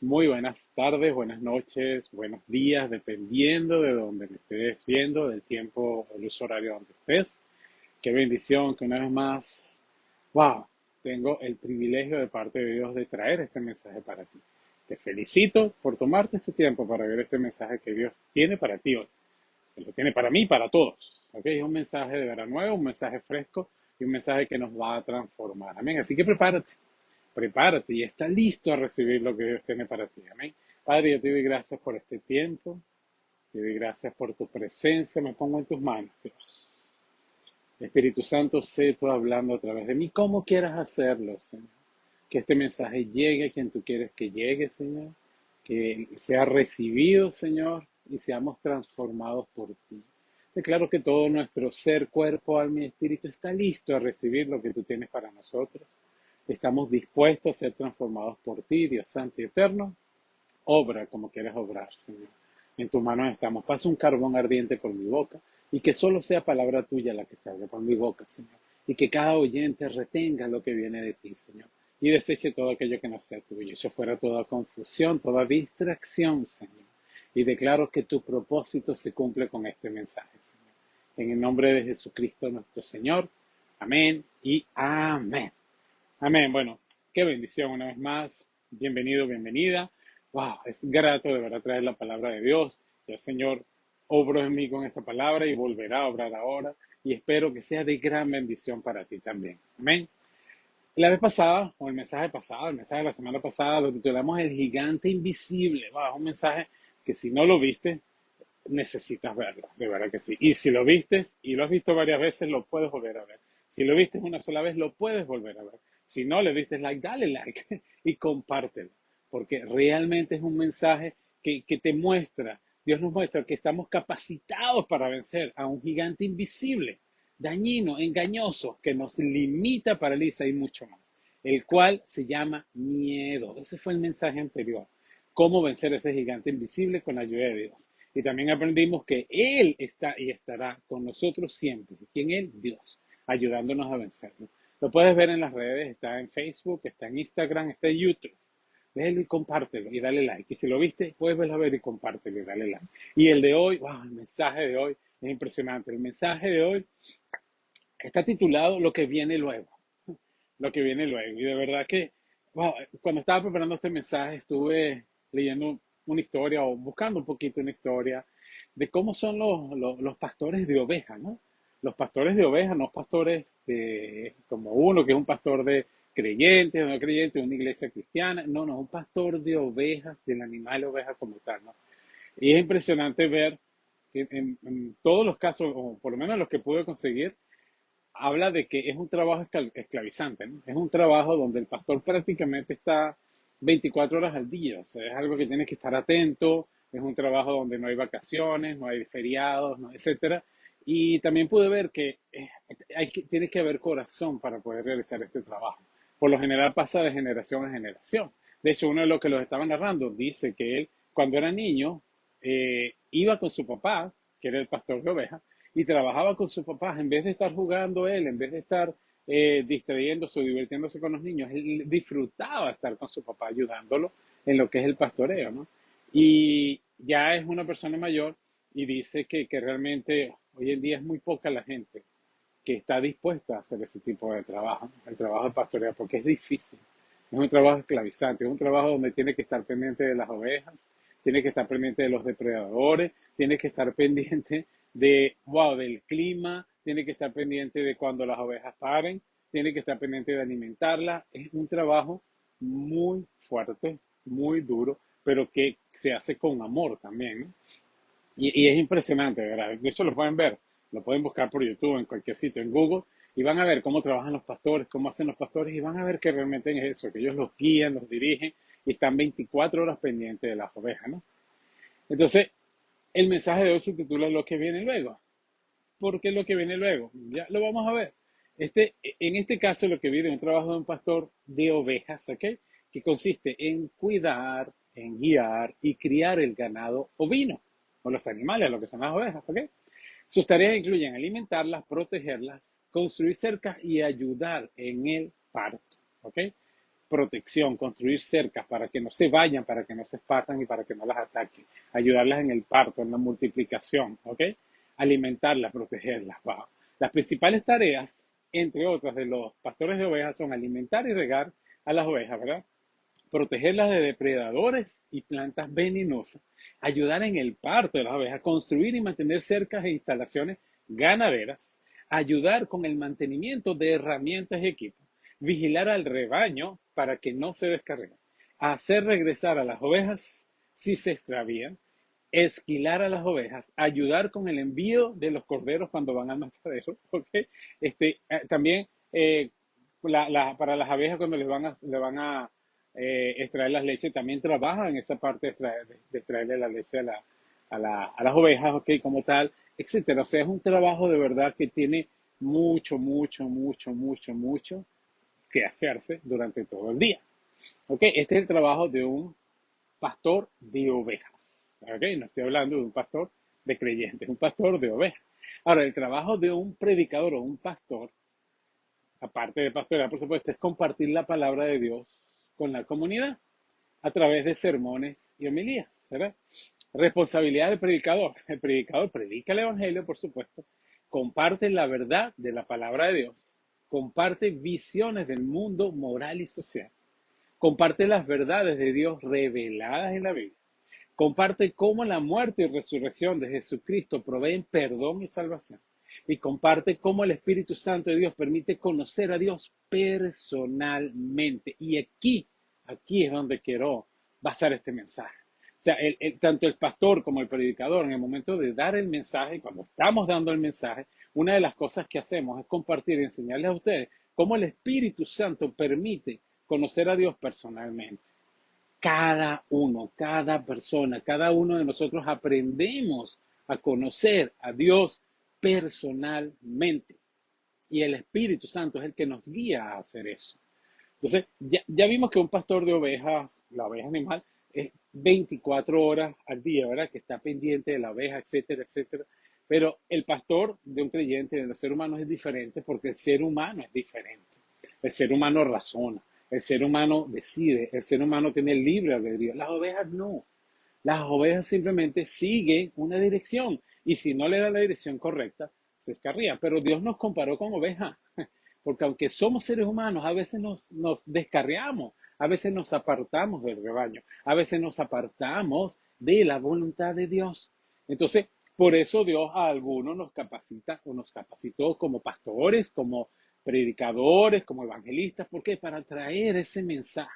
muy buenas tardes, buenas noches, buenos días, dependiendo de donde me estés viendo, del tiempo o el uso horario donde estés. Qué bendición que una vez más, wow, tengo el privilegio de parte de Dios de traer este mensaje para ti. Te felicito por tomarte este tiempo para ver este mensaje que Dios tiene para ti hoy, que lo tiene para mí y para todos. ¿Ok? Es un mensaje de verdad nuevo, un mensaje fresco y un mensaje que nos va a transformar. Amén. Así que prepárate y está listo a recibir lo que Dios tiene para ti. Amén. Padre, yo te doy gracias por este tiempo, te doy gracias por tu presencia, me pongo en tus manos, Dios. Espíritu Santo, sé tú hablando a través de mí, como quieras hacerlo, Señor. Que este mensaje llegue a quien tú quieres que llegue, Señor. Que sea recibido, Señor, y seamos transformados por ti. Declaro que todo nuestro ser, cuerpo, alma y espíritu está listo a recibir lo que tú tienes para nosotros. Estamos dispuestos a ser transformados por ti, Dios Santo y Eterno. Obra como quieras obrar, Señor. En tus manos estamos. Pasa un carbón ardiente por mi boca y que solo sea palabra tuya la que salga por mi boca, Señor. Y que cada oyente retenga lo que viene de ti, Señor. Y deseche todo aquello que no sea tuyo. Echo fuera toda confusión, toda distracción, Señor. Y declaro que tu propósito se cumple con este mensaje, Señor. En el nombre de Jesucristo nuestro Señor. Amén y amén. Amén. Bueno, qué bendición una vez más. Bienvenido, bienvenida. Wow, es grato de verdad traer la palabra de Dios. Y el Señor obró en mí con esta palabra y volverá a obrar ahora. Y espero que sea de gran bendición para ti también. Amén. La vez pasada, o el mensaje pasado, el mensaje de la semana pasada, lo titulamos El gigante invisible. Wow, es un mensaje que si no lo viste, necesitas verlo, de verdad que sí. Y si lo vistes y lo has visto varias veces, lo puedes volver a ver. Si lo vistes una sola vez, lo puedes volver a ver. Si no le diste like, dale like y compártelo, porque realmente es un mensaje que te muestra, Dios nos muestra que estamos capacitados para vencer a un gigante invisible, dañino, engañoso, que nos limita, paraliza y mucho más, el cual se llama miedo. Ese fue el mensaje anterior. Cómo vencer a ese gigante invisible con la ayuda de Dios. Y también aprendimos que Él está y estará con nosotros siempre. ¿Quién Él? Dios, ayudándonos a vencerlo. Lo puedes ver en las redes, está en Facebook, está en Instagram, está en YouTube. Véelo y compártelo y dale like. Y si lo viste, puedes verlo a ver y compártelo y dale like. Y el de hoy, wow, el mensaje de hoy es impresionante. El mensaje de hoy está titulado Lo que viene luego. Lo que viene luego. Y de verdad que, wow, cuando estaba preparando este mensaje, estuve leyendo una historia o buscando un poquito una historia de cómo son los pastores de ovejas, ¿no? Los pastores de ovejas, no pastores de, como uno que es un pastor de creyentes o no creyentes de una iglesia cristiana, no, no, un pastor de ovejas, del animal oveja como tal, ¿no? Y es impresionante ver que en todos los casos, o por lo menos los que pude conseguir, habla de que es un trabajo esclavizante, ¿no? Es un trabajo donde el pastor prácticamente está 24 horas al día, o sea, es algo que tienes que estar atento, es un trabajo donde no hay vacaciones, no hay feriados, no, etcétera. Y también pude ver que, tiene que haber corazón para poder realizar este trabajo. Por lo general pasa de generación a generación. De hecho, uno de los que los estaba narrando dice que él, cuando era niño, iba con su papá, que era el pastor de ovejas, y trabajaba con sus papás, en vez de estar jugando él, en vez de estar distrayéndose o divirtiéndose con los niños, él disfrutaba estar con su papá ayudándolo en lo que es el pastoreo, ¿no? Y ya es una persona mayor y dice que realmente hoy en día es muy poca la gente que está dispuesta a hacer ese tipo de trabajo, el trabajo de pastoreo, porque es difícil. Es un trabajo esclavizante, es un trabajo donde tiene que estar pendiente de las ovejas, tiene que estar pendiente de los depredadores, tiene que estar pendiente de, wow, del clima, tiene que estar pendiente de cuando las ovejas paren, tiene que estar pendiente de alimentarlas. Es un trabajo muy fuerte, muy duro, pero que se hace con amor también, ¿no? Y es impresionante, ¿verdad? De hecho, lo pueden ver, lo pueden buscar por YouTube, en cualquier sitio, en Google, y van a ver cómo trabajan los pastores, cómo hacen los pastores, y van a ver que realmente es eso, que ellos los guían, los dirigen, y están 24 horas pendientes de las ovejas, ¿no? Entonces, el mensaje de hoy se titula Lo que viene luego. ¿Por qué lo que viene luego? Ya lo vamos a ver. En este caso, lo que viene es un trabajo de un pastor de ovejas, ¿ok? Que consiste en cuidar, en guiar y criar el ganado ovino, o los animales, lo que son las ovejas, ¿ok? Sus tareas incluyen alimentarlas, protegerlas, construir cercas y ayudar en el parto, ¿ok? protección, construir cercas para que no se vayan, para que no se esparzan y para que no las ataquen, ayudarlas en el parto, en la multiplicación, ¿ok? Alimentarlas, protegerlas, wow. Las principales tareas, entre otras, de los pastores de ovejas son alimentar y regar a las ovejas, ¿verdad? Protegerlas de depredadores y plantas venenosas, ayudar en el parto de las ovejas, construir y mantener cercas e instalaciones ganaderas, ayudar con el mantenimiento de herramientas y equipos, vigilar al rebaño para que no se descarguen, hacer regresar a las ovejas si se extravían, esquilar a las ovejas, ayudar con el envío de los corderos cuando van al matadero, ¿ok? También para las abejas cuando le van a extraer las leches, también trabajan en esa parte de extraerle la leche a las ovejas, ¿ok? Como tal, etcétera. O sea, es un trabajo de verdad que tiene mucho, mucho, mucho, mucho, mucho que hacerse durante todo el día. ¿Ok? Este es el trabajo de un pastor de ovejas. ¿Ok? No estoy hablando de un pastor de creyentes, un pastor de ovejas. Ahora, el trabajo de un predicador o un pastor, aparte de pastorear, por supuesto, es compartir la palabra de Dios con la comunidad a través de sermones y homilías, ¿verdad? Responsabilidad del predicador. El predicador predica el evangelio, por supuesto, comparte la verdad de la palabra de Dios, comparte visiones del mundo moral y social, comparte las verdades de Dios reveladas en la Biblia, comparte cómo la muerte y resurrección de Jesucristo proveen perdón y salvación, y comparte cómo el Espíritu Santo de Dios permite conocer a Dios personalmente. Y aquí es donde quiero basar este mensaje. O sea, tanto el pastor como el predicador, en el momento de dar el mensaje, cuando estamos dando el mensaje, una de las cosas que hacemos es compartir y enseñarles a ustedes cómo el Espíritu Santo permite conocer a Dios personalmente. Cada uno, cada persona, cada uno de nosotros aprendemos a conocer a Dios personalmente. Y el Espíritu Santo es el que nos guía a hacer eso. Entonces, ya vimos que un pastor de ovejas, la oveja animal, es 24 horas al día, ¿verdad? Que está pendiente de la oveja, etcétera, etcétera. Pero el pastor de un creyente, de los seres humanos, es diferente porque el ser humano es diferente. El ser humano razona, el ser humano decide, el ser humano tiene libre albedrío. Las ovejas no. Las ovejas simplemente siguen una dirección y si no le da la dirección correcta, se escarrían. Pero Dios nos comparó con ovejas, porque aunque somos seres humanos, a veces nos descarriamos, a veces nos apartamos del rebaño, a veces nos apartamos de la voluntad de Dios. Entonces, por eso Dios a algunos nos capacita o nos capacitó como pastores, como predicadores, como evangelistas. ¿Por qué? Para traer ese mensaje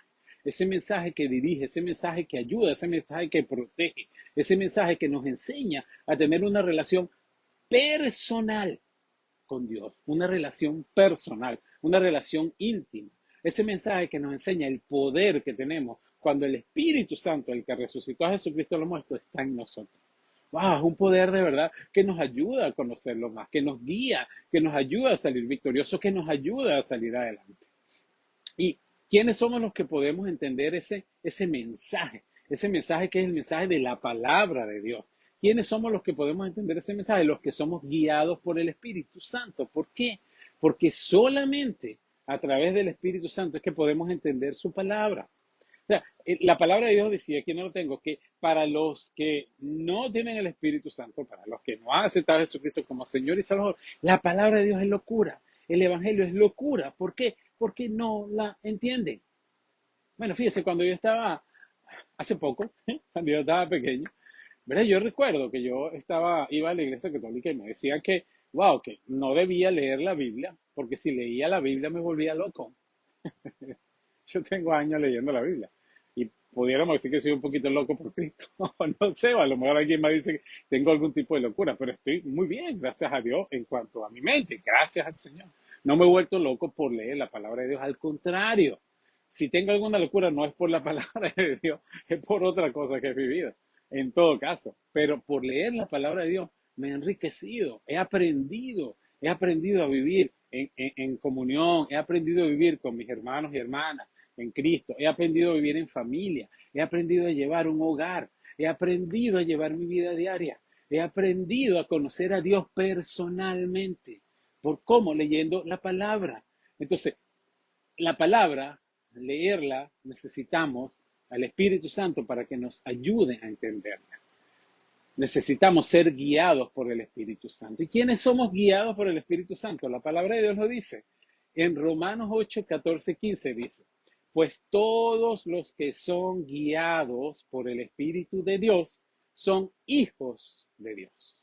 que dirige, ese mensaje que ayuda, ese mensaje que protege, ese mensaje que nos enseña a tener una relación personal con Dios, una relación personal, una relación íntima. Ese mensaje que nos enseña el poder que tenemos cuando el Espíritu Santo, el que resucitó a Jesucristo lo muerto, está en nosotros. Wow, es un poder de verdad que nos ayuda a conocerlo más, que nos guía, que nos ayuda a salir victoriosos, que nos ayuda a salir adelante. ¿Y quiénes somos los que podemos entender ese mensaje? Ese mensaje que es el mensaje de la palabra de Dios. ¿Quiénes somos los que podemos entender ese mensaje? Los que somos guiados por el Espíritu Santo. ¿Por qué? Porque solamente a través del Espíritu Santo es que podemos entender su palabra. O sea, la palabra de Dios decía, aquí no lo tengo, que para los que no tienen el Espíritu Santo, para los que no han aceptado a Jesucristo como Señor y Salvador, la palabra de Dios es locura. El Evangelio es locura. ¿Por qué? Porque no la entienden. Bueno, fíjese, cuando yo estaba, hace poco, cuando yo estaba pequeño, ¿verdad? Yo recuerdo que iba a la iglesia católica y me decían que, wow, que no debía leer la Biblia, porque si leía la Biblia me volvía loco. Yo tengo años leyendo la Biblia y pudiéramos decir que soy un poquito loco por Cristo. No sé, a lo mejor alguien me dice que tengo algún tipo de locura, pero estoy muy bien, gracias a Dios, en cuanto a mi mente, gracias al Señor. No me he vuelto loco por leer la palabra de Dios, al contrario. Si tengo alguna locura, no es por la palabra de Dios, es por otra cosa que he vivido, en todo caso. Pero por leer la palabra de Dios me he enriquecido, he aprendido a vivir en comunión, he aprendido a vivir con mis hermanos y hermanas en Cristo, he aprendido a vivir en familia, he aprendido a llevar un hogar, he aprendido a llevar mi vida diaria, he aprendido a conocer a Dios personalmente. ¿Por cómo? Leyendo la palabra. Entonces, la palabra leerla, necesitamos al Espíritu Santo para que nos ayude a entenderla. Necesitamos ser guiados por el Espíritu Santo. ¿Y quiénes somos guiados por el Espíritu Santo? La palabra de Dios lo dice. En Romanos 8, 14, 15 dice, pues todos los que son guiados por el Espíritu de Dios son hijos de Dios.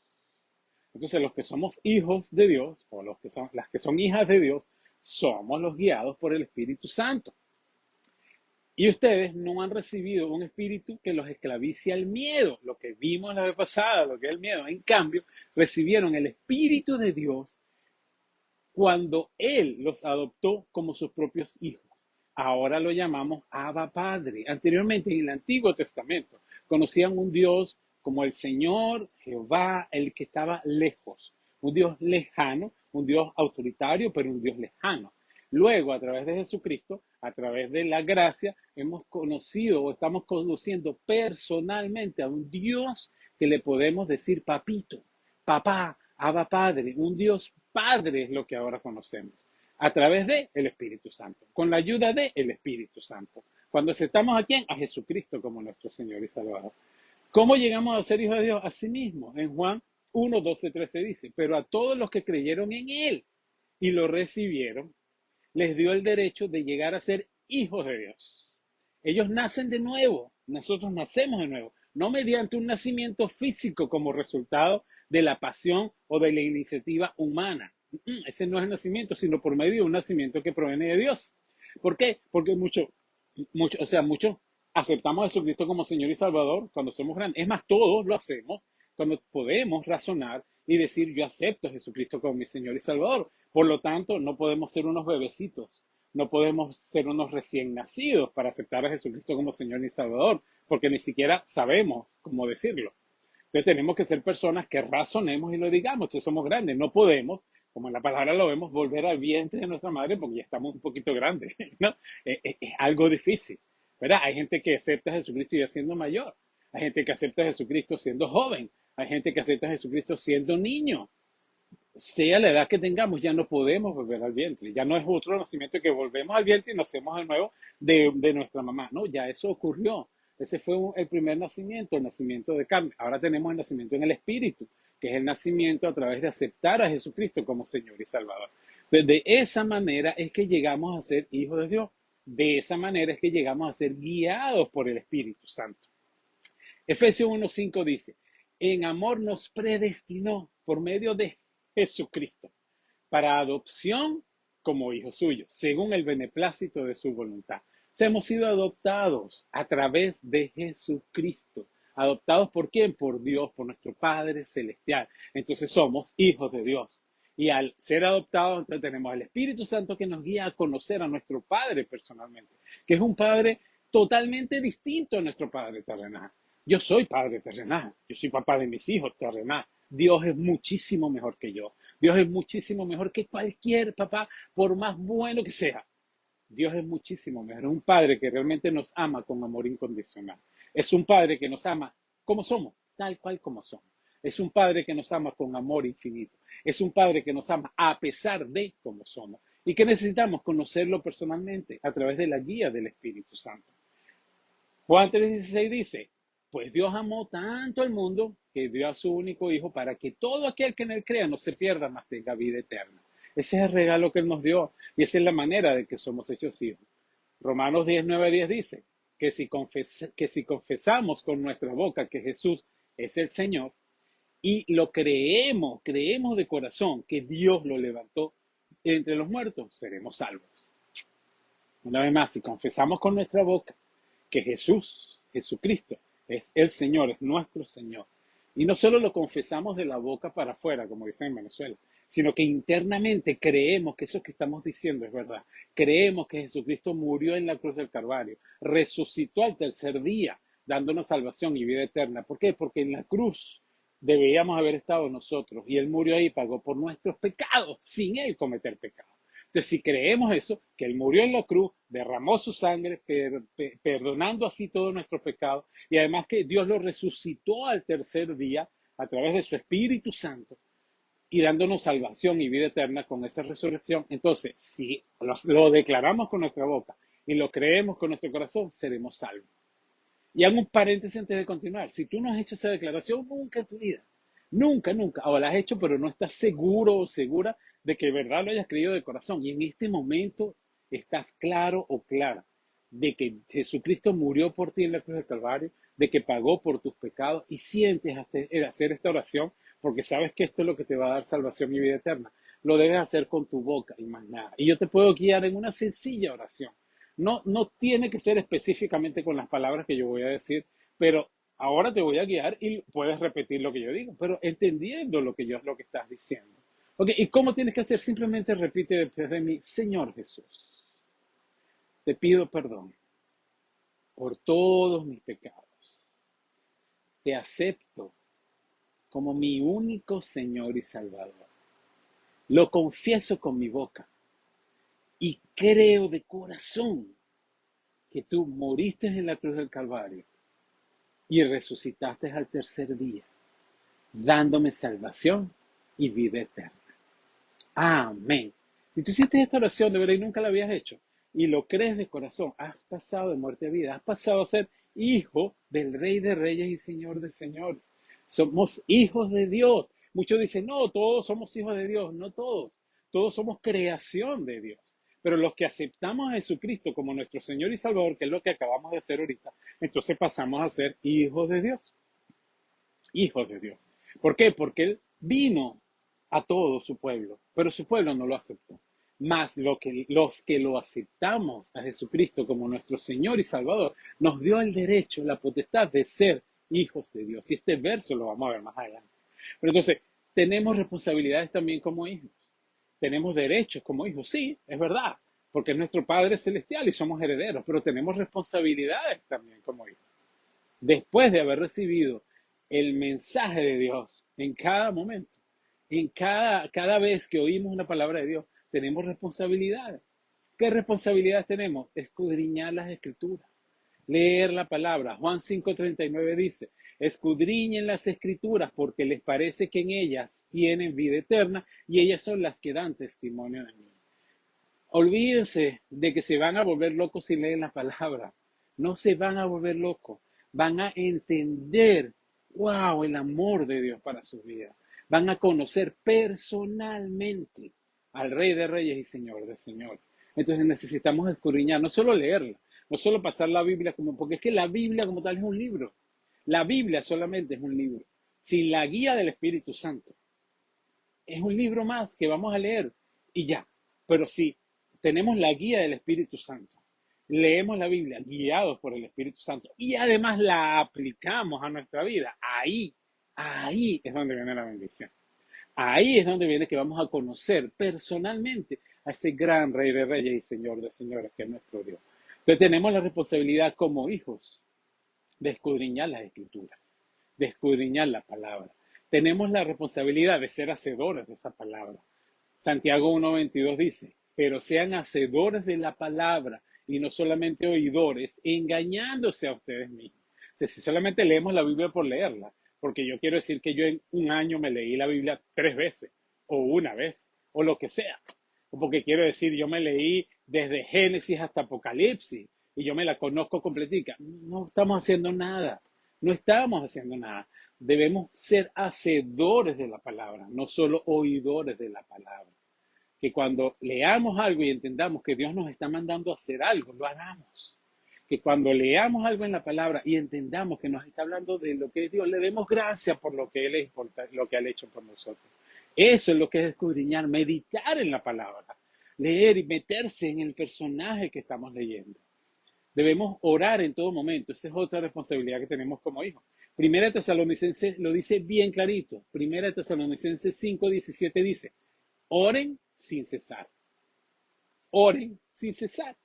Entonces los que somos hijos de Dios, o las que son hijas de Dios, somos los guiados por el Espíritu Santo. Y ustedes no han recibido un espíritu que los esclavice al miedo, lo que vimos la vez pasada, lo que es el miedo. En cambio, recibieron el Espíritu de Dios cuando Él los adoptó como sus propios hijos. Ahora lo llamamos Abba Padre. Anteriormente, en el Antiguo Testamento, conocían un Dios como el Señor, Jehová, el que estaba lejos. Un Dios lejano, un Dios autoritario, pero un Dios lejano. Luego, a través de Jesucristo, a través de la gracia, hemos conocido o estamos conociendo personalmente a un Dios que le podemos decir papito, papá, Abba Padre. Un Dios Padre es lo que ahora conocemos a través de el Espíritu Santo, con la ayuda de el Espíritu Santo. Cuando aceptamos a quién? A Jesucristo como nuestro Señor y Salvador. ¿Cómo llegamos a ser hijos de Dios? Así mismo, en Juan 1, 12, 13 dice, pero a todos los que creyeron en Él y lo recibieron, les dio el derecho de llegar a ser hijos de Dios. Ellos nacen de nuevo, nosotros nacemos de nuevo, no mediante un nacimiento físico como resultado de la pasión o de la iniciativa humana. Ese no es el nacimiento, sino por medio de un nacimiento que proviene de Dios. ¿Por qué? Porque muchos aceptamos a Jesucristo como Señor y Salvador cuando somos grandes. Es más, todos lo hacemos cuando podemos razonar y decir, yo acepto a Jesucristo como mi Señor y Salvador. Por lo tanto, no podemos ser unos bebecitos, no podemos ser unos recién nacidos para aceptar a Jesucristo como Señor y Salvador, porque ni siquiera sabemos cómo decirlo. Entonces tenemos que ser personas que razonemos y lo digamos. Si somos grandes, no podemos, como en la palabra lo vemos, volver al vientre de nuestra madre porque ya estamos un poquito grandes, ¿no? Es algo difícil, ¿verdad? Hay gente que acepta a Jesucristo ya siendo mayor. Hay gente que acepta a Jesucristo siendo joven. Hay gente que acepta a Jesucristo siendo niño. Sea la edad que tengamos, ya no podemos volver al vientre. Ya no es otro nacimiento que volvemos al vientre y nacemos de nuevo de nuestra mamá. No, ya eso ocurrió. Ese fue el primer nacimiento, el nacimiento de carne. Ahora tenemos el nacimiento en el Espíritu, que es el nacimiento a través de aceptar a Jesucristo como Señor y Salvador. Entonces, de esa manera es que llegamos a ser hijos de Dios. De esa manera es que llegamos a ser guiados por el Espíritu Santo. Efesios 1:5 dice, en amor nos predestinó por medio de Jesucristo para adopción como hijos suyos, según el beneplácito de su voluntad. Hemos sido adoptados a través de Jesucristo. ¿Adoptados por quién? Por Dios, por nuestro Padre Celestial. Entonces somos hijos de Dios. Y al ser adoptados, entonces tenemos el Espíritu Santo que nos guía a conocer a nuestro Padre personalmente, que es un Padre totalmente distinto a nuestro Padre terrenal. Yo soy padre terrenal, yo soy papá de mis hijos terrenal. Dios es muchísimo mejor que yo. Dios es muchísimo mejor que cualquier papá, por más bueno que sea. Dios es muchísimo mejor. Es un padre que realmente nos ama con amor incondicional. Es un padre que nos ama como somos, tal cual como somos. Es un padre que nos ama con amor infinito. Es un padre que nos ama a pesar de como somos. Y que necesitamos conocerlo personalmente a través de la guía del Espíritu Santo. Juan 3:16 dice, pues Dios amó tanto al mundo que dio a su único Hijo para que todo aquel que en él crea no se pierda, mas tenga vida eterna. Ese es el regalo que él nos dio y esa es la manera de que somos hechos hijos. Romanos 10:9-10 dice que si confesamos con nuestra boca que Jesús es el Señor y lo creemos de corazón que Dios lo levantó entre los muertos, seremos salvos. Una vez más, si confesamos con nuestra boca que Jesucristo, es el Señor, es nuestro Señor. Y no solo lo confesamos de la boca para afuera, como dicen en Venezuela, sino que internamente creemos que eso que estamos diciendo es verdad. Creemos que Jesucristo murió en la cruz del Calvario, resucitó al tercer día, dándonos salvación y vida eterna. ¿Por qué? Porque en la cruz debíamos haber estado nosotros y Él murió ahí y pagó por nuestros pecados, sin Él cometer pecado. Entonces, si creemos eso, que Él murió en la cruz, derramó su sangre, perdonando así todos nuestros pecados, y además que Dios lo resucitó al tercer día a través de su Espíritu Santo y dándonos salvación y vida eterna con esa resurrección, entonces, si lo declaramos con nuestra boca y lo creemos con nuestro corazón, seremos salvos. Y hago un paréntesis antes de continuar. Si tú no has hecho esa declaración nunca en tu vida, nunca, nunca, o la has hecho, pero no estás seguro o segura de que de verdad lo hayas creído de corazón, y en este momento estás claro o clara de que Jesucristo murió por ti en la cruz del Calvario, de que pagó por tus pecados, y sientes hacer esta oración, porque sabes que esto es lo que te va a dar salvación y vida eterna. Lo debes hacer con tu boca y más nada. Y yo te puedo guiar en una sencilla oración. No, no tiene que ser específicamente con las palabras que yo voy a decir, pero ahora te voy a guiar y puedes repetir lo que yo digo, pero entendiendo lo que estás diciendo. Ok, ¿y cómo tienes que hacer? Simplemente repite después de mí: Señor Jesús, te pido perdón por todos mis pecados. Te acepto como mi único Señor y Salvador. Lo confieso con mi boca y creo de corazón que tú moriste en la cruz del Calvario y resucitaste al tercer día, dándome salvación y vida eterna. Amén. Si tú hiciste esta oración de verdad y nunca la habías hecho, y lo crees de corazón, has pasado de muerte a vida, has pasado a ser hijo del Rey de Reyes y Señor de Señores. Somos hijos de Dios. Muchos dicen, no, todos somos hijos de Dios. No todos. Todos somos creación de Dios. Pero los que aceptamos a Jesucristo como nuestro Señor y Salvador, que es lo que acabamos de hacer ahorita, entonces pasamos a ser hijos de Dios. Hijos de Dios. ¿Por qué? Porque Él vino a todo su pueblo, pero su pueblo no lo aceptó. Más los que lo aceptamos a Jesucristo como nuestro Señor y Salvador, nos dio el derecho, la potestad de ser hijos de Dios. Y este verso lo vamos a ver más adelante. Pero entonces, tenemos responsabilidades también como hijos. Tenemos derechos como hijos, sí, es verdad, porque es nuestro Padre Celestial y somos herederos, pero tenemos responsabilidades también como hijos. Después de haber recibido el mensaje de Dios en cada momento, en cada vez que oímos una palabra de Dios, tenemos responsabilidades. ¿Qué responsabilidades tenemos? Escudriñar las escrituras, leer la palabra. Juan 5:39 dice: escudriñen las escrituras porque les parece que en ellas tienen vida eterna y ellas son las que dan testimonio de mí. Olvídense de que se van a volver locos si leen la palabra. No se van a volver locos. Van a entender, wow, el amor de Dios para su vida. Van a conocer personalmente al Rey de Reyes y Señor de Señores. Entonces necesitamos escudriñar, no solo leerla, no solo pasar la Biblia como, porque es que la Biblia como tal es un libro. La Biblia solamente es un libro. Sin la guía del Espíritu Santo. Es un libro más que vamos a leer y ya. Pero si tenemos la guía del Espíritu Santo, leemos la Biblia guiados por el Espíritu Santo y además la aplicamos a nuestra vida, ahí es donde viene la bendición. Ahí es donde viene que vamos a conocer personalmente a ese gran Rey de Reyes y Señor de Señores que es nuestro Dios. Entonces tenemos la responsabilidad como hijos de escudriñar las Escrituras, de escudriñar la palabra. Tenemos la responsabilidad de ser hacedores de esa palabra. Santiago 1:22 dice: pero sean hacedores de la palabra y no solamente oidores, engañándose a ustedes mismos. O sea, si solamente leemos la Biblia por leerla, porque yo quiero decir que yo en un año me leí la Biblia 3 veces, o una vez, o lo que sea. O porque quiero decir, yo me leí desde Génesis hasta Apocalipsis, y yo me la conozco completica. No estamos haciendo nada. No estamos haciendo nada. Debemos ser hacedores de la palabra, no solo oidores de la palabra. Que cuando leamos algo y entendamos que Dios nos está mandando a hacer algo, lo hagamos. Que cuando leamos algo en la palabra y entendamos que nos está hablando de lo que es Dios, le demos gracias por lo que Él es, por lo que ha hecho por nosotros. Eso es lo que es escudriñar, meditar en la palabra, leer y meterse en el personaje que estamos leyendo. Debemos orar en todo momento. Esa es otra responsabilidad que tenemos como hijos. Primera Tesalonicenses lo dice bien clarito. Primera Tesalonicenses 5:17 dice: oren sin cesar. Oren sin cesar.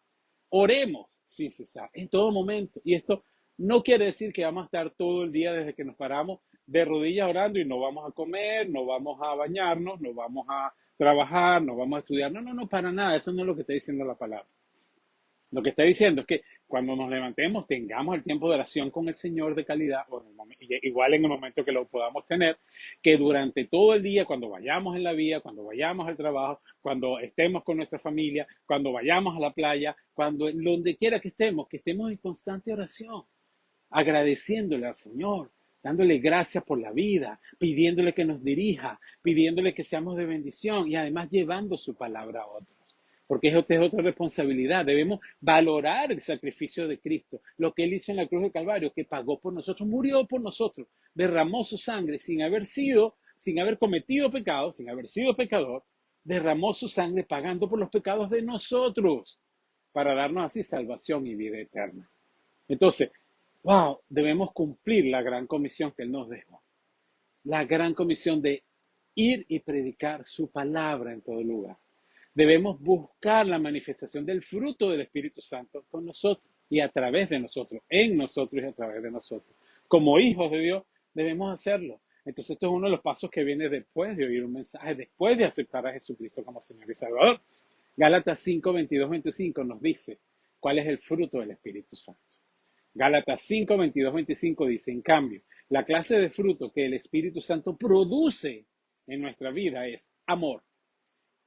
Oremos sin cesar, en todo momento. Y esto no quiere decir que vamos a estar todo el día desde que nos paramos de rodillas orando y no vamos a comer, no vamos a bañarnos, no vamos a trabajar, no vamos a estudiar. No, no, no, para nada. Eso no es lo que está diciendo la palabra. Lo que está diciendo es que cuando nos levantemos, tengamos el tiempo de oración con el Señor de calidad, o igual en el momento que lo podamos tener, que durante todo el día, cuando vayamos en la vía, cuando vayamos al trabajo, cuando estemos con nuestra familia, cuando vayamos a la playa, donde quiera que estemos en constante oración, agradeciéndole al Señor, dándole gracias por la vida, pidiéndole que nos dirija, pidiéndole que seamos de bendición y además llevando su palabra a otros. Porque esta es otra responsabilidad. Debemos valorar el sacrificio de Cristo, lo que Él hizo en la cruz de Calvario, que pagó por nosotros, murió por nosotros, derramó su sangre sin haber cometido pecado, sin haber sido pecador, derramó su sangre pagando por los pecados de nosotros, para darnos así salvación y vida eterna. Entonces, wow, debemos cumplir la gran comisión que Él nos dejó. La gran comisión de ir y predicar su palabra en todo lugar. Debemos buscar la manifestación del fruto del Espíritu Santo con nosotros y a través de nosotros, en nosotros y a través de nosotros. Como hijos de Dios, debemos hacerlo. Entonces, esto es uno de los pasos que viene después de oír un mensaje, después de aceptar a Jesucristo como Señor y Salvador. Gálatas 5, 22, 25 nos dice cuál es el fruto del Espíritu Santo. Gálatas 5, 22, 25 dice, en cambio, la clase de fruto que el Espíritu Santo produce en nuestra vida es amor,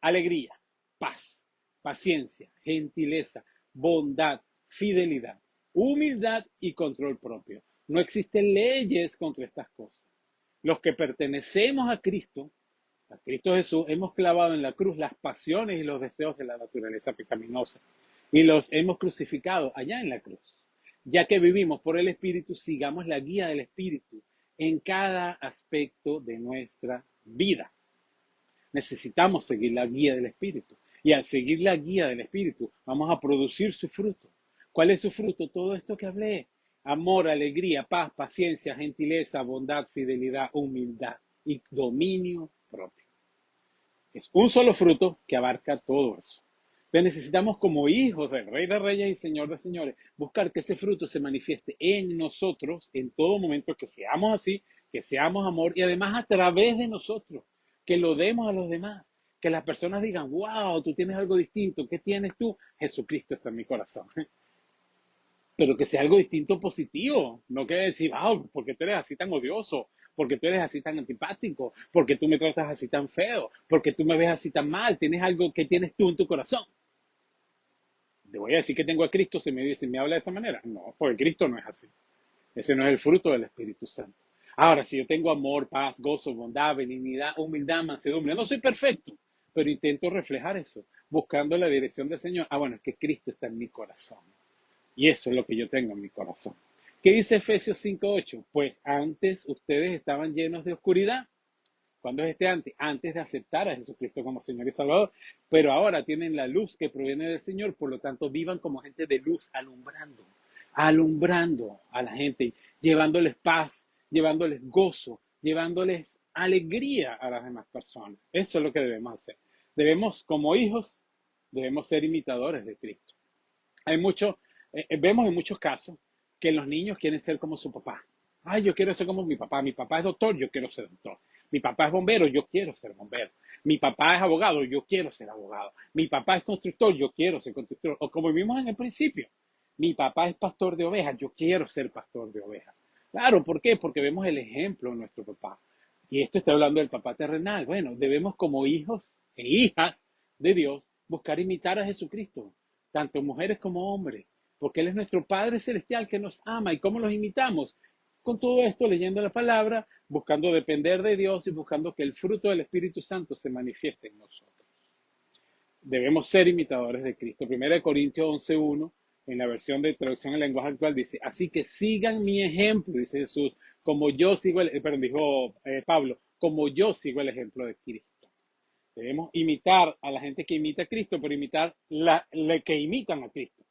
alegría, paz, paciencia, gentileza, bondad, fidelidad, humildad y control propio. No existen leyes contra estas cosas. Los que pertenecemos a Cristo Jesús, hemos clavado en la cruz las pasiones y los deseos de la naturaleza pecaminosa y los hemos crucificado allá en la cruz. Ya que vivimos por el Espíritu, sigamos la guía del Espíritu en cada aspecto de nuestra vida. Necesitamos seguir la guía del Espíritu. Y al seguir la guía del Espíritu, vamos a producir su fruto. ¿Cuál es su fruto? Todo esto que hablé. Amor, alegría, paz, paciencia, gentileza, bondad, fidelidad, humildad y dominio propio. Es un solo fruto que abarca todo eso. Entonces necesitamos, como hijos del Rey de Reyes y Señor de Señores, buscar que ese fruto se manifieste en nosotros en todo momento, que seamos así, que seamos amor y además a través de nosotros, que lo demos a los demás, que las personas digan, wow, tú tienes algo distinto, ¿qué tienes tú? Jesucristo está en mi corazón. Pero que sea algo distinto positivo, no que decir, ¿por qué tú eres así tan odioso? ¿Por qué tú eres así tan antipático? ¿Por qué tú me tratas así tan feo? ¿Por qué tú me ves así tan mal? ¿Tienes algo que tienes tú en tu corazón? ¿Te voy a decir que tengo a Cristo si me habla de esa manera? No, porque Cristo no es así. Ese no es el fruto del Espíritu Santo. Ahora, si yo tengo amor, paz, gozo, bondad, benignidad, humildad, mansedumbre, no soy perfecto, pero intento reflejar eso, buscando la dirección del Señor. Bueno, es que Cristo está en mi corazón. Y eso es lo que yo tengo en mi corazón. ¿Qué dice Efesios 5:8? Pues antes ustedes estaban llenos de oscuridad. ¿Cuándo es este antes? Antes de aceptar a Jesucristo como Señor y Salvador. Pero ahora tienen la luz que proviene del Señor, por lo tanto vivan como gente de luz, alumbrando a la gente, llevándoles paz, llevándoles gozo, llevándoles alegría a las demás personas. Eso es lo que debemos hacer. Como hijos, debemos ser imitadores de Cristo. Vemos en muchos casos que los niños quieren ser como su papá. Yo quiero ser como mi papá. Mi papá es doctor, yo quiero ser doctor. Mi papá es bombero, yo quiero ser bombero. Mi papá es abogado, yo quiero ser abogado. Mi papá es constructor, yo quiero ser constructor. O como vimos en el principio, mi papá es pastor de ovejas, yo quiero ser pastor de ovejas. Claro, ¿por qué? Porque vemos el ejemplo de nuestro papá. Y esto está hablando del papá terrenal. Bueno, debemos como hijos e hijas de Dios buscar imitar a Jesucristo, tanto mujeres como hombres, porque Él es nuestro Padre Celestial que nos ama. ¿Y cómo los imitamos? Con todo esto, leyendo la palabra, buscando depender de Dios y buscando que el fruto del Espíritu Santo se manifieste en nosotros. Debemos ser imitadores de Cristo. 1 Corintios 11:1, en la versión de traducción en lenguaje actual, dice, así que sigan mi ejemplo, dice Jesús, como yo sigo dijo Pablo, como yo sigo el ejemplo de Cristo. Debemos imitar a la gente que imita a Cristo, pero imitar la que imitan a Cristo.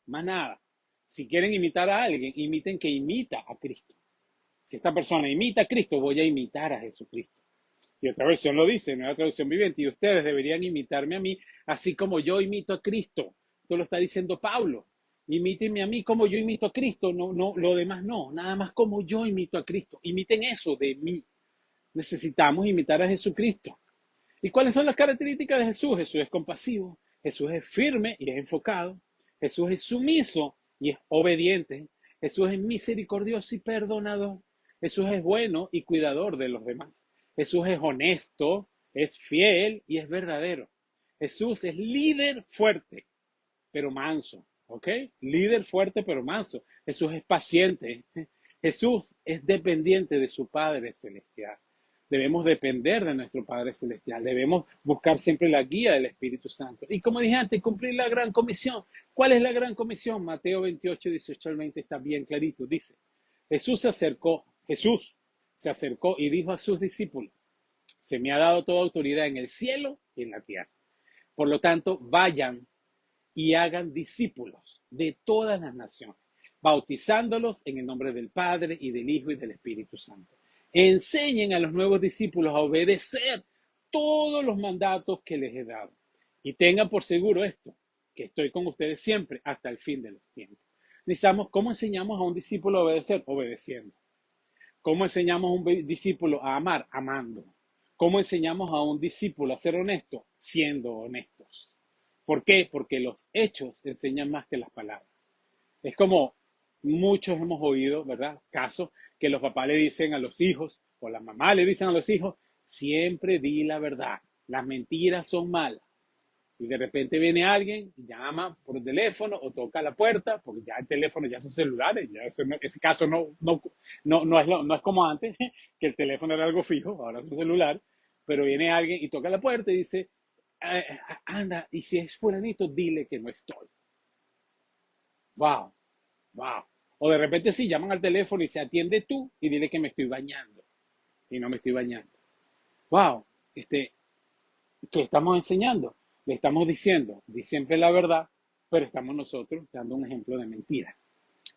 Más nada. Si quieren imitar a alguien, imiten que imita a Cristo. Si esta persona imita a Cristo, voy a imitar a Jesucristo. Y otra versión lo dice, Nueva Traducción Viviente, y ustedes deberían imitarme a mí, así como yo imito a Cristo. Esto lo está diciendo Pablo. Imítenme a mí como yo imito a Cristo, no, lo demás no, nada más como yo imito a Cristo. Imiten eso de mí. Necesitamos imitar a Jesucristo. ¿Y cuáles son las características de Jesús? Jesús es compasivo, Jesús es firme y es enfocado, Jesús es sumiso y es obediente. Jesús es misericordioso y perdonador. Jesús es bueno y cuidador de los demás. Jesús es honesto, es fiel y es verdadero. Jesús es líder fuerte, pero manso. ¿Ok? Líder fuerte, pero manso. Jesús es paciente. Jesús es dependiente de su Padre Celestial. Debemos depender de nuestro Padre Celestial. Debemos buscar siempre la guía del Espíritu Santo. Y como dije antes, cumplir la gran comisión. ¿Cuál es la gran comisión? Mateo 28, 18 al 20 está bien clarito. Dice, Jesús se acercó y dijo a sus discípulos, se me ha dado toda autoridad en el cielo y en la tierra. Por lo tanto, vayan y hagan discípulos de todas las naciones, bautizándolos en el nombre del Padre y del Hijo y del Espíritu Santo. Enseñen a los nuevos discípulos a obedecer todos los mandatos que les he dado. Y tengan por seguro esto, que estoy con ustedes siempre hasta el fin de los tiempos. Necesitamos, ¿cómo enseñamos a un discípulo a obedecer? Obedeciendo. ¿Cómo enseñamos a un discípulo a amar? Amando. ¿Cómo enseñamos a un discípulo a ser honesto? Siendo honestos. ¿Por qué? Porque los hechos enseñan más que las palabras. Es como muchos hemos oído, ¿verdad? Casos que los papás le dicen a los hijos o las mamás le dicen a los hijos, siempre di la verdad. Las mentiras son malas. Y de repente viene alguien, llama por teléfono o toca la puerta, porque ya el teléfono ya son celulares, ya ese caso no es como antes, que el teléfono era algo fijo, ahora es un celular, pero viene alguien y toca la puerta y dice, anda, y si es fulanito, dile que no estoy. Wow, wow. O de repente sí, llaman al teléfono y se atiende tú y dile que me estoy bañando y no me estoy bañando. Wow, ¿qué estamos enseñando? Le estamos diciendo, di siempre la verdad, pero estamos nosotros dando un ejemplo de mentira.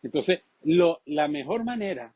Entonces, la mejor manera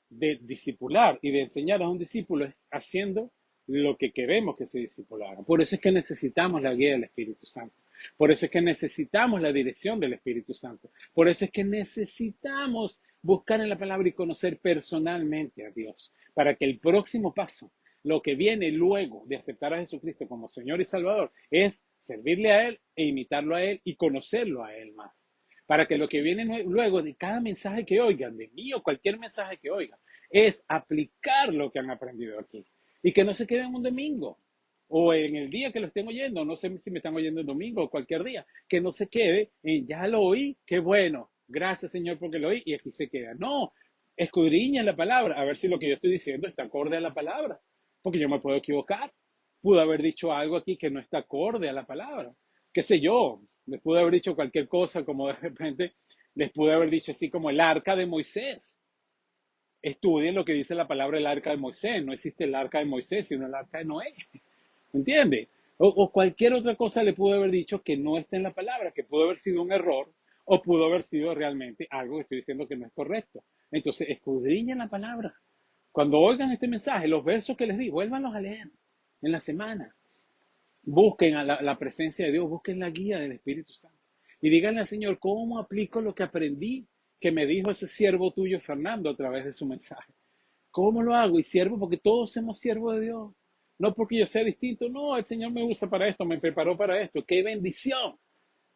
de discipular y de enseñar a un discípulo es haciendo lo que queremos que se discipulara. Por eso es que necesitamos la guía del Espíritu Santo. Por eso es que necesitamos la dirección del Espíritu Santo. Por eso es que necesitamos buscar en la palabra y conocer personalmente a Dios, para que el próximo paso, lo que viene luego de aceptar a Jesucristo como Señor y Salvador, es servirle a Él e imitarlo a Él y conocerlo a Él más. Para que lo que viene luego de cada mensaje que oigan, de mí o cualquier mensaje que oigan, es aplicar lo que han aprendido aquí. Y que no se quede en un domingo o en el día que lo estén oyendo, no sé si me están oyendo el domingo o cualquier día, que no se quede en ya lo oí, qué bueno, gracias Señor porque lo oí y así se queda. No, escudriña la palabra, a ver si lo que yo estoy diciendo está acorde a la palabra, porque yo me puedo equivocar. Pude haber dicho algo aquí que no está acorde a la palabra. Qué sé yo, les pude haber dicho cualquier cosa, como de repente les pude haber dicho así como el arca de Moisés. Estudien lo que dice la palabra el arca de Moisés. No existe el arca de Moisés, sino el arca de Noé. ¿Me entiendes? O cualquier otra cosa le pudo haber dicho que no está en la palabra, que pudo haber sido un error o pudo haber sido realmente algo que estoy diciendo que no es correcto. Entonces, escudriñen la palabra. Cuando oigan este mensaje, los versos que les di, vuélvanlos a leer en la semana. Busquen a la presencia de Dios, busquen la guía del Espíritu Santo. Y díganle al Señor, ¿cómo aplico lo que aprendí que me dijo ese siervo tuyo, Fernando, a través de su mensaje? ¿Cómo lo hago? Y siervo, porque todos somos siervos de Dios. No porque yo sea distinto, no, el Señor me usa para esto, me preparó para esto. ¡Qué bendición!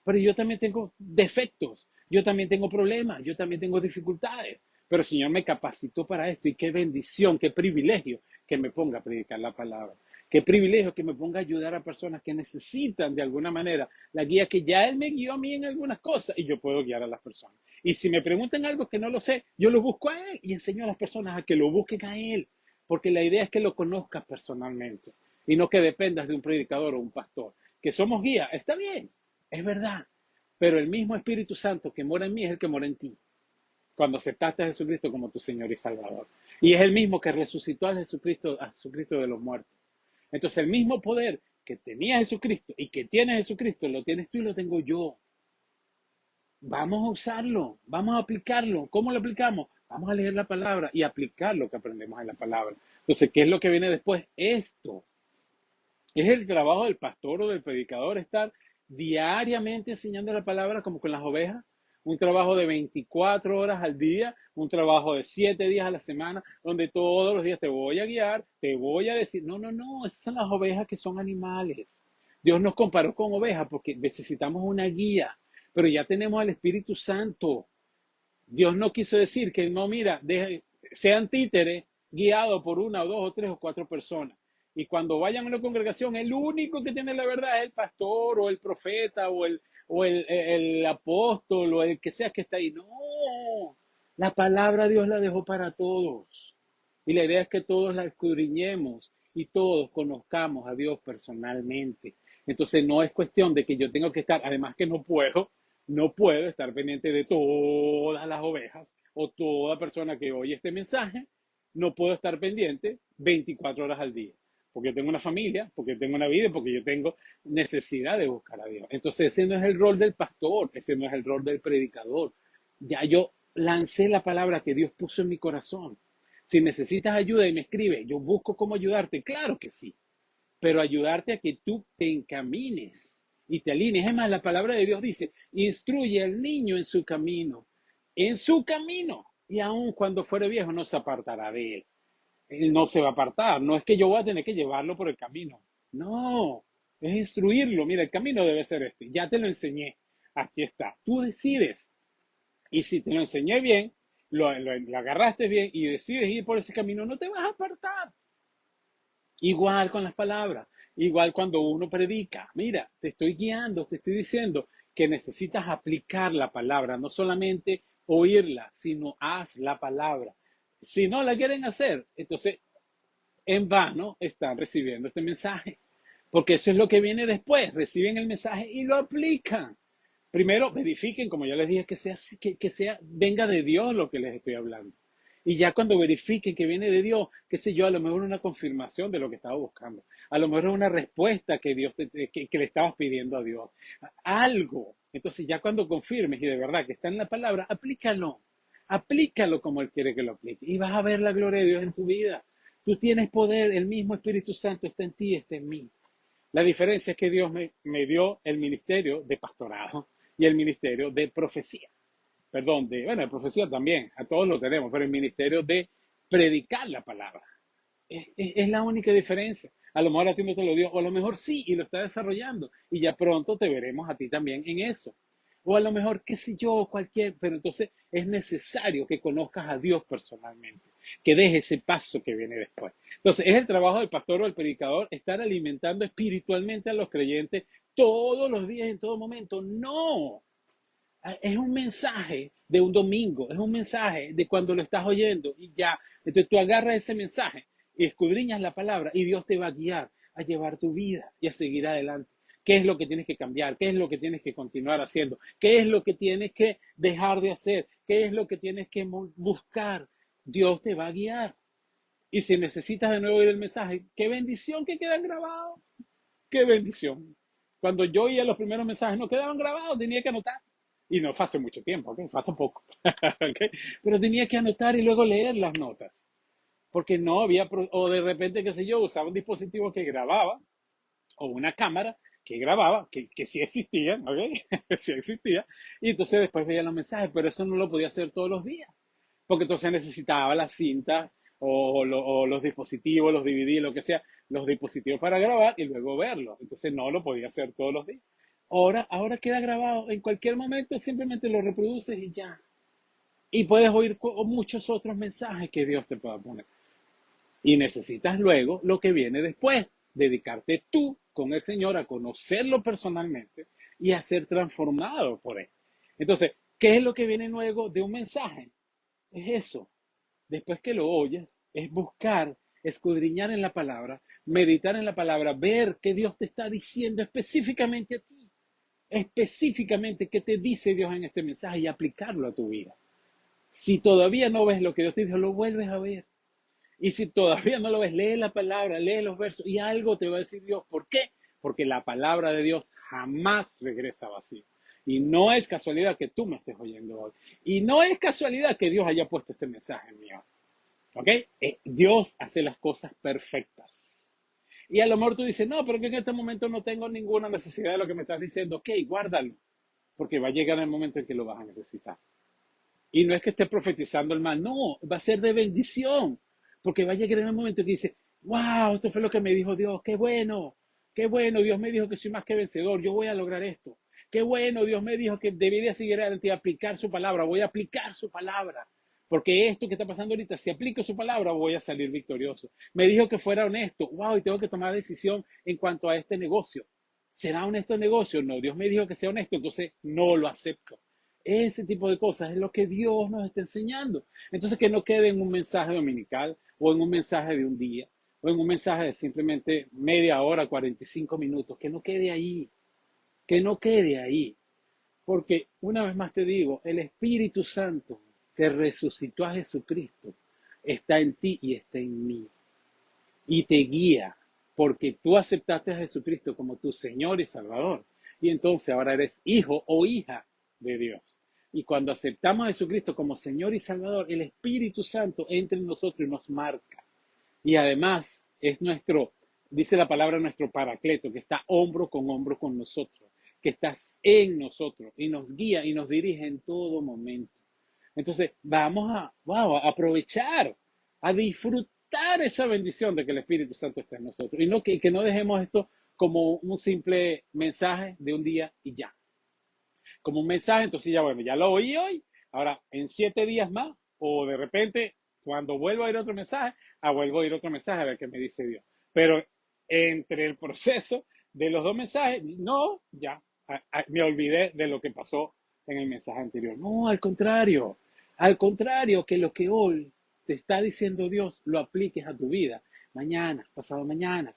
Pero yo también tengo defectos, yo también tengo problemas, yo también tengo dificultades. Pero el Señor me capacitó para esto y qué bendición, qué privilegio que me ponga a predicar la palabra. Qué privilegio que me ponga a ayudar a personas que necesitan de alguna manera la guía que ya Él me guió a mí en algunas cosas y yo puedo guiar a las personas. Y si me preguntan algo que no lo sé, yo lo busco a Él y enseño a las personas a que lo busquen a Él. Porque la idea es que lo conozcas personalmente y no que dependas de un predicador o un pastor. Que somos guía, está bien, es verdad. Pero el mismo Espíritu Santo que mora en mí es el que mora en ti cuando aceptaste a Jesucristo como tu Señor y Salvador. Y es el mismo que resucitó a Jesucristo de los muertos. Entonces el mismo poder que tenía Jesucristo y que tiene Jesucristo, lo tienes tú y lo tengo yo. Vamos a usarlo, vamos a aplicarlo. ¿Cómo lo aplicamos? Vamos a leer la palabra y aplicar lo que aprendemos en la palabra. Entonces, ¿qué es lo que viene después? Esto. Es el trabajo del pastor o del predicador estar diariamente enseñando la palabra como con las ovejas. Un trabajo de 24 horas al día, un trabajo de 7 días a la semana, donde todos los días te voy a guiar, te voy a decir, no, no, no, esas son las ovejas que son animales. Dios nos comparó con ovejas porque necesitamos una guía, pero ya tenemos al Espíritu Santo. Dios no quiso decir que no, mira, sean títeres guiados por una o dos o tres o cuatro personas. Y cuando vayan a una congregación, el único que tiene la verdad es el pastor o el profeta o el apóstol o el que sea que está ahí. No, la palabra Dios la dejó para todos. Y la idea es que todos la escudriñemos y todos conozcamos a Dios personalmente. Entonces no es cuestión de que yo tengo que estar, además que no puedo estar pendiente de todas las ovejas o toda persona que oye este mensaje. No puedo estar pendiente 24 horas al día. Porque yo tengo una familia, porque yo tengo una vida, porque yo tengo necesidad de buscar a Dios. Entonces ese no es el rol del pastor, ese no es el rol del predicador. Ya yo lancé la palabra que Dios puso en mi corazón. Si necesitas ayuda y me escribe, yo busco cómo ayudarte. Claro que sí, pero ayudarte a que tú te encamines y te alinees. Es más, la palabra de Dios dice, instruye al niño en su camino, y aun cuando fuere viejo no se apartará de él. Él no se va a apartar, no es que yo voy a tener que llevarlo por el camino, no, es instruirlo. Mira, el camino debe ser este, ya te lo enseñé, aquí está, tú decides, y si te lo enseñé bien, lo agarraste bien y decides ir por ese camino, no te vas a apartar. Igual con las palabras, igual cuando uno predica. Mira, te estoy guiando, te estoy diciendo que necesitas aplicar la palabra, no solamente oírla, sino haz la palabra. Si no la quieren hacer, entonces en vano están recibiendo este mensaje, porque eso es lo que viene después. Reciben el mensaje y lo aplican. Primero, verifiquen, como ya les dije, que sea, venga de Dios lo que les estoy hablando. Y ya cuando verifiquen que viene de Dios, qué sé yo, a lo mejor una confirmación de lo que estaba buscando. A lo mejor una respuesta que que le estabas pidiendo a Dios. Algo. Entonces ya cuando confirmes y de verdad que está en la palabra, aplícalo. Aplícalo como Él quiere que lo aplique. Y vas a ver la gloria de Dios en tu vida. Tú tienes poder, el mismo Espíritu Santo está en ti, está en mí. La diferencia es que Dios me dio el ministerio de pastorado y el ministerio de profecía. Perdón, bueno, de profecía también, a todos lo tenemos, pero el ministerio de predicar la palabra. Es la única diferencia. A lo mejor a ti no te lo dio, o a lo mejor sí, y lo está desarrollando. Y ya pronto te veremos a ti también en eso. O a lo mejor, qué sé yo, pero entonces es necesario que conozcas a Dios personalmente, que dejes ese paso que viene después. Entonces, es el trabajo del pastor o del predicador estar alimentando espiritualmente a los creyentes todos los días, en todo momento. No, es un mensaje de un domingo, es un mensaje de cuando lo estás oyendo y ya. Entonces tú agarras ese mensaje y escudriñas la palabra y Dios te va a guiar a llevar tu vida y a seguir adelante. ¿Qué es lo que tienes que cambiar? ¿Qué es lo que tienes que continuar haciendo? ¿Qué es lo que tienes que dejar de hacer? ¿Qué es lo que tienes que buscar? Dios te va a guiar. Y si necesitas de nuevo oír el mensaje, qué bendición que quedan grabados. Qué bendición. Cuando yo oía los primeros mensajes no quedaban grabados, tenía que anotar. Y no fue hace mucho tiempo, ¿ok? Fue hace poco. ¿Ok? Pero tenía que anotar y luego leer las notas. Porque no había, o de repente, qué sé yo, usaba un dispositivo que grababa, o una cámara que grababa, que sí existía, ¿ok? Sí existía. Y entonces después veía los mensajes, pero eso no lo podía hacer todos los días. Porque entonces necesitaba las cintas o los dispositivos, los DVD, lo que sea, los dispositivos para grabar y luego verlo. Entonces no lo podía hacer todos los días. Ahora queda grabado en cualquier momento, simplemente lo reproduces y ya. Y puedes oír muchos otros mensajes que Dios te pueda poner. Y necesitas luego lo que viene después, dedicarte tú con el Señor a conocerlo personalmente y a ser transformado por Él. Entonces, ¿qué es lo que viene luego de un mensaje? Es eso. Después que lo oyes, es buscar, escudriñar en la palabra, meditar en la palabra, ver qué Dios te está diciendo específicamente a ti, específicamente qué te dice Dios en este mensaje y aplicarlo a tu vida. Si todavía no ves lo que Dios te dijo, lo vuelves a ver. Y si todavía no lo ves, lee la palabra, lee los versos y algo te va a decir Dios. ¿Por qué? Porque la palabra de Dios jamás regresa vacía. Y no es casualidad que tú me estés oyendo hoy. Y no es casualidad que Dios haya puesto este mensaje en mí hoy. ¿Ok? Dios hace las cosas perfectas. Y a lo mejor tú dices, no, pero que en este momento no tengo ninguna necesidad de lo que me estás diciendo. Ok, guárdalo, porque va a llegar el momento en que lo vas a necesitar. Y no es que esté profetizando el mal, no, va a ser de bendición, porque va a llegar el momento en que dice, wow, esto fue lo que me dijo Dios, qué bueno, Dios me dijo que soy más que vencedor, yo voy a lograr esto. Qué bueno, Dios me dijo que debería seguir adelante y aplicar su palabra. Voy a aplicar su palabra. Porque esto que está pasando ahorita, si aplico su palabra, voy a salir victorioso. Me dijo que fuera honesto. Wow, y tengo que tomar decisión en cuanto a este negocio. ¿Será honesto el negocio? No, Dios me dijo que sea honesto, entonces no lo acepto. Ese tipo de cosas es lo que Dios nos está enseñando. Entonces, que no quede en un mensaje dominical o en un mensaje de un día o en un mensaje de simplemente media hora, 45 minutos. Que no quede ahí. Que no quede ahí. Porque una vez más te digo, el Espíritu Santo que resucitó a Jesucristo está en ti y está en mí. Y te guía porque tú aceptaste a Jesucristo como tu Señor y Salvador. Y entonces ahora eres hijo o hija de Dios. Y cuando aceptamos a Jesucristo como Señor y Salvador, el Espíritu Santo entra en nosotros y nos marca. Y además es nuestro, dice la palabra, nuestro paracleto, que está hombro con nosotros, que está en nosotros y nos guía y nos dirige en todo momento. Entonces, vamos a, wow, a aprovechar, a disfrutar esa bendición de que el Espíritu Santo está en nosotros. Y no que no dejemos esto como un simple mensaje de un día y ya. Como un mensaje, entonces ya bueno, ya lo oí hoy, ahora en 7 días más, o de repente, cuando vuelvo a ir otro mensaje, vuelvo a ir otro mensaje a ver qué me dice Dios. Pero entre el proceso de los dos mensajes, no, ya, me olvidé de lo que pasó en el mensaje anterior. No, al contrario, que lo que hoy te está diciendo Dios, lo apliques a tu vida. Mañana, pasado mañana,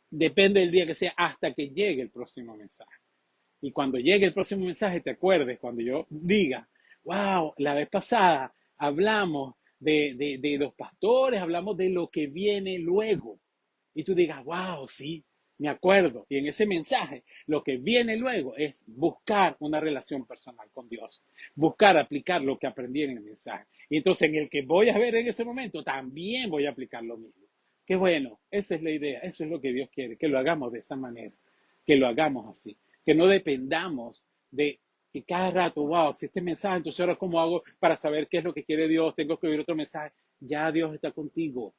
depende del día que sea, hasta que llegue el próximo mensaje. Y cuando llegue el próximo mensaje, te acuerdes, cuando yo diga, wow, la vez pasada hablamos de los pastores, hablamos de lo que viene luego. Y tú digas, wow, sí, me acuerdo. Y en ese mensaje, lo que viene luego es buscar una relación personal con Dios, buscar aplicar lo que aprendí en el mensaje. Y entonces en el que voy a ver en ese momento, también voy a aplicar lo mismo. Qué bueno, esa es la idea, eso es lo que Dios quiere, que lo hagamos de esa manera, que lo hagamos así, que no dependamos de que cada rato, wow, si este mensaje, entonces ahora cómo hago para saber qué es lo que quiere Dios, tengo que oír otro mensaje. Ya Dios está contigo,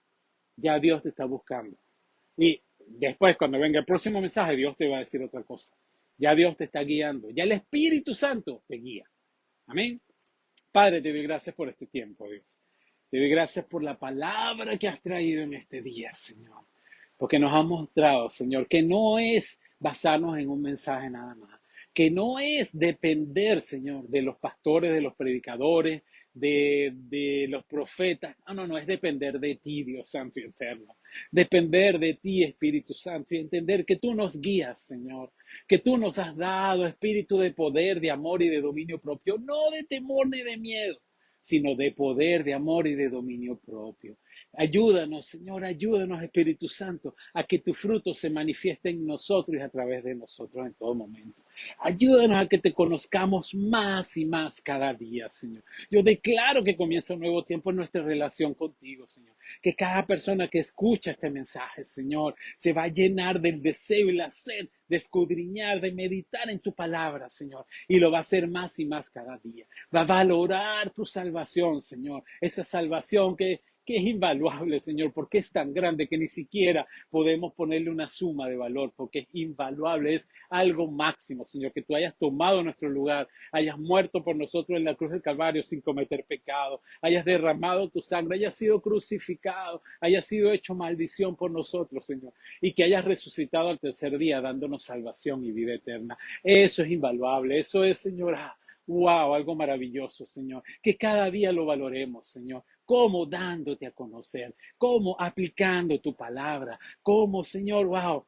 ya Dios te está buscando. Y después, cuando venga el próximo mensaje, Dios te va a decir otra cosa. Ya Dios te está guiando. Ya el Espíritu Santo te guía. Amén. Padre, te doy gracias por este tiempo, Dios. Te doy gracias por la palabra que has traído en este día, Señor. Porque nos has mostrado, Señor, que no es basarnos en un mensaje nada más. Que no es depender, Señor, de los pastores, de los predicadores, de los profetas. No, no, no, es depender de ti, Dios Santo y Eterno. Depender de ti, Espíritu Santo, y entender que tú nos guías, Señor. Que tú nos has dado espíritu de poder, de amor y de dominio propio. No de temor ni de miedo, sino de poder, de amor y de dominio propio. Ayúdanos, Señor, ayúdanos, Espíritu Santo, a que tu fruto se manifieste en nosotros y a través de nosotros en todo momento. Ayúdanos a que te conozcamos más y más cada día, Señor. Yo declaro que comienza un nuevo tiempo en nuestra relación contigo, Señor. Que cada persona que escucha este mensaje, Señor, se va a llenar del deseo y la sed de escudriñar, de meditar en tu palabra, Señor. Y lo va a hacer más y más cada día. Va a valorar tu salvación, Señor. Esa salvación que es invaluable, Señor, porque es tan grande que ni siquiera podemos ponerle una suma de valor, porque es invaluable, es algo máximo, Señor, que tú hayas tomado nuestro lugar, hayas muerto por nosotros en la cruz del Calvario sin cometer pecado, hayas derramado tu sangre, hayas sido crucificado, hayas sido hecho maldición por nosotros, Señor, y que hayas resucitado al tercer día dándonos salvación y vida eterna. Eso es invaluable, eso es, Señor, wow, algo maravilloso, Señor. Que cada día lo valoremos, Señor. Cómo dándote a conocer, cómo aplicando tu palabra, cómo, Señor, wow,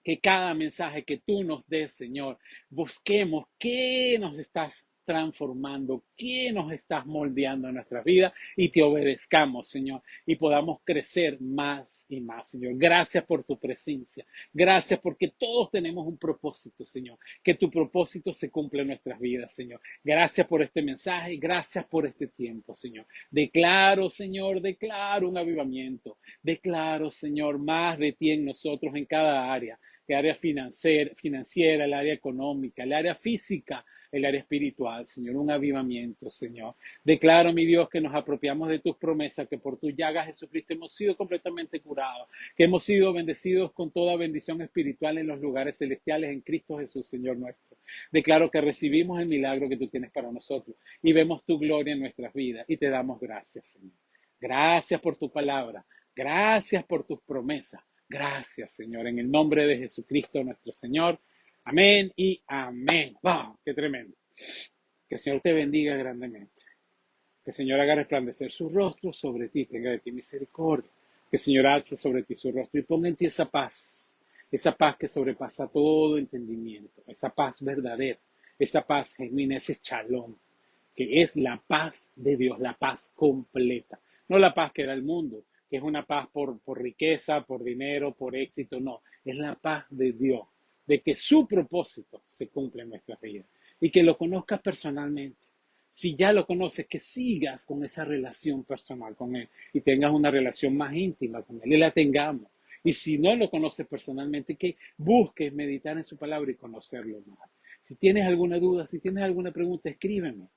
que cada mensaje que tú nos des, Señor, busquemos qué nos estás transformando, qué nos estás moldeando en nuestra vida y te obedezcamos, Señor, y podamos crecer más y más, Señor. Gracias por tu presencia. Gracias porque todos tenemos un propósito, Señor. Que tu propósito se cumpla en nuestras vidas, Señor. Gracias por este mensaje. Gracias por este tiempo, Señor. Declaro, Señor, declaro un avivamiento. Declaro, Señor, más de ti en nosotros en cada área. El área financiera, el área económica, el área física, el área espiritual, Señor, un avivamiento, Señor. Declaro, mi Dios, que nos apropiamos de tus promesas, que por tu llaga, Jesucristo, hemos sido completamente curados, que hemos sido bendecidos con toda bendición espiritual en los lugares celestiales en Cristo Jesús, Señor nuestro. Declaro que recibimos el milagro que tú tienes para nosotros y vemos tu gloria en nuestras vidas y te damos gracias, Señor. Gracias por tu palabra. Gracias por tus promesas. Gracias, Señor, en el nombre de Jesucristo nuestro Señor. Amén y amén. ¡Wow! ¡Qué tremendo! Que el Señor te bendiga grandemente. Que el Señor haga resplandecer su rostro sobre ti, tenga de ti misericordia. Que el Señor alce sobre ti su rostro y ponga en ti esa paz que sobrepasa todo entendimiento, esa paz verdadera, esa paz genuina, ese shalom, que es la paz de Dios, la paz completa. No la paz que da el mundo, que es una paz por riqueza, por dinero, por éxito, no. Es la paz de Dios, de que su propósito se cumple en nuestra vida y que lo conozcas personalmente. Si ya lo conoces, que sigas con esa relación personal con Él y tengas una relación más íntima con Él y la tengamos. Y si no lo conoces personalmente, que busques meditar en su palabra y conocerlo más. Si tienes alguna duda, si tienes alguna pregunta, escríbeme,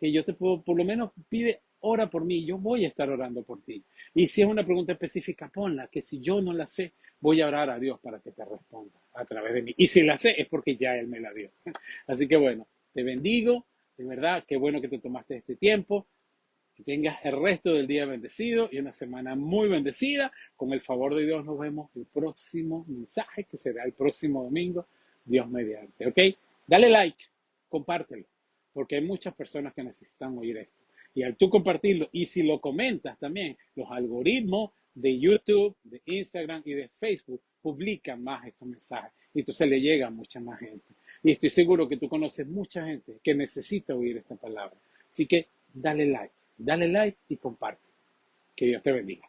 que yo te puedo, por lo menos pide, ora por mí, yo voy a estar orando por ti. Y si es una pregunta específica, ponla, que si yo no la sé, voy a orar a Dios para que te responda a través de mí. Y si la sé, es porque ya Él me la dio. Así que bueno, te bendigo, de verdad, qué bueno que te tomaste este tiempo. Que tengas el resto del día bendecido y una semana muy bendecida. Con el favor de Dios nos vemos el próximo mensaje, que será el próximo domingo, Dios mediante. ¿Ok? Dale like, compártelo, porque hay muchas personas que necesitan oír esto. Y al tú compartirlo, y si lo comentas también, los algoritmos de YouTube, de Instagram y de Facebook publican más estos mensajes. Y entonces le llega a mucha más gente. Y estoy seguro que tú conoces mucha gente que necesita oír esta palabra. Así que dale like y comparte. Que Dios te bendiga.